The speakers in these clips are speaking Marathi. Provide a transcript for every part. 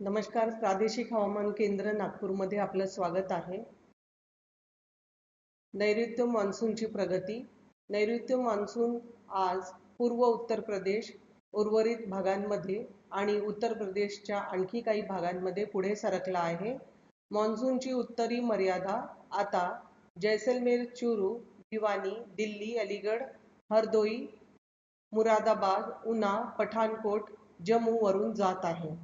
नमस्कार. प्रादेशिक हवामान केंद्र नागपूरमध्ये आपलं स्वागत आहे. नैऋत्य मान्सूनची प्रगती. नैऋत्य मान्सून आज पूर्व उत्तर प्रदेश, उर्वरित भागांमध्ये आणि उत्तर प्रदेशच्या आणखी काही भागांमध्ये पुढे सरकला आहे. मान्सूनची उत्तरी मर्यादा आता जैसलमेर, चुरू, भिवानी, दिल्ली, अलीगड, हरदोई, मुरादाबाद, उना, पठाणकोट, जम्मू वरून जात आहे.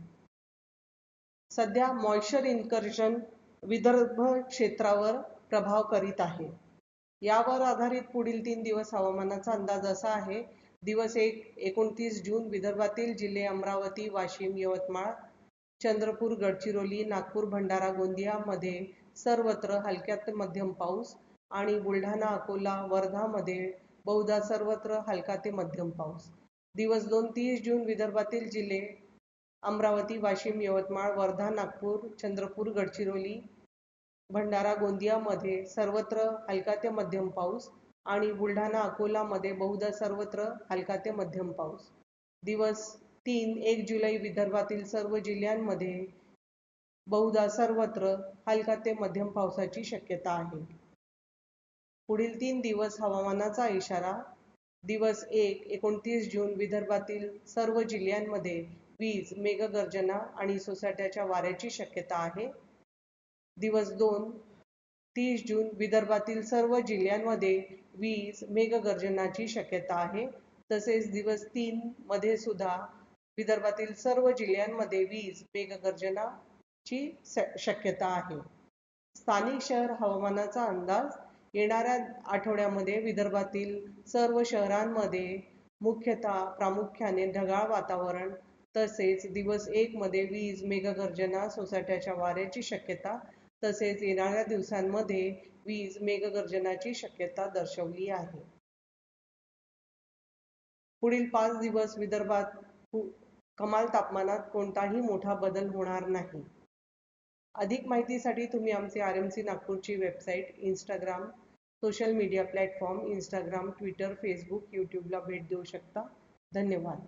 सध्या मॉइश्चर इन्कर्जन विदर्भ क्षेत्रावर प्रभाव करीत आहे. यावर आधारित पुढील 3 दिवस हवामानाचा अंदाज असा आहे. दिवस 1 29 जून विदर्भातील जिल्हे अमरावती, वाशिम, यवतमाळ, चंद्रपूर, गडचिरोली, नागपूर, भंडारा, गोंदियामध्ये सर्वत्र हलक्या ते मध्यम पाऊस आणि बुलढाणा, अकोला, वर्धामध्ये बहुधा सर्वत्र हलका ते मध्यम पाऊस. दिवस 2 30 जून विदर्भातील जिल्हे अमरावती, वाशिम, यवतमाळ, वर्धा, नागपूर, चंद्रपूर, गडचिरोली, भंडारा, गोंदियामध्ये सर्वत्र हलका ते मध्यम पाऊस आणि बुलढाणा, अकोलामध्ये बहुधा सर्वत्र हलका ते मध्यम पाऊस. दिवस 3 1 जुलै विदर्भातील सर्व जिल्ह्यांमध्ये बहुधा सर्वत्र हलका ते मध्यम पावसाची शक्यता आहे. पुढील 3 दिवस हवामानाचा इशारा. दिवस 1 29 जून विदर्भातील सर्व जिल्ह्यांमध्ये वीज, मेघगर्जना आणि सोसाट्याच्या वाऱ्याची शक्यता आहे. दिवस 2 30 जून विदर्भातील सर्व जिल्ह्यांमध्ये वीज, मेघगर्जनाची शक्यता आहे. तसेच दिवस 3 मध्ये सुद्धा विदर्भातील सर्व जिल्ह्यांमध्ये वीज, मेघगर्जनाची शक्यता आहे. स्थानिक शहर हवामानाचा अंदाज. येणाऱ्या आठवड्यामध्ये विदर्भातील सर्व शहरांमध्ये प्रामुख्याने ढगाळ वातावरण तसेच दिवस 1 मध्ये वीज, मेघगर्जना, सोसाट्याच्या वाऱ्याची शक्यता तसेच येणाऱ्या दिवसांमध्ये वीज, मेघगर्जनाची शक्यता दर्शवली आहे. पुढील 5 दिवस विदर्भात कमाल तापमानात कोणताही मोठा बदल होणार नाही. अधिक माहितीसाठी तुम्ही आमचे RMC नागपूरची website, Instagram, social media platform, Instagram, Twitter, Facebook, यूट्यूबला भेट देऊ शकता. धन्यवाद.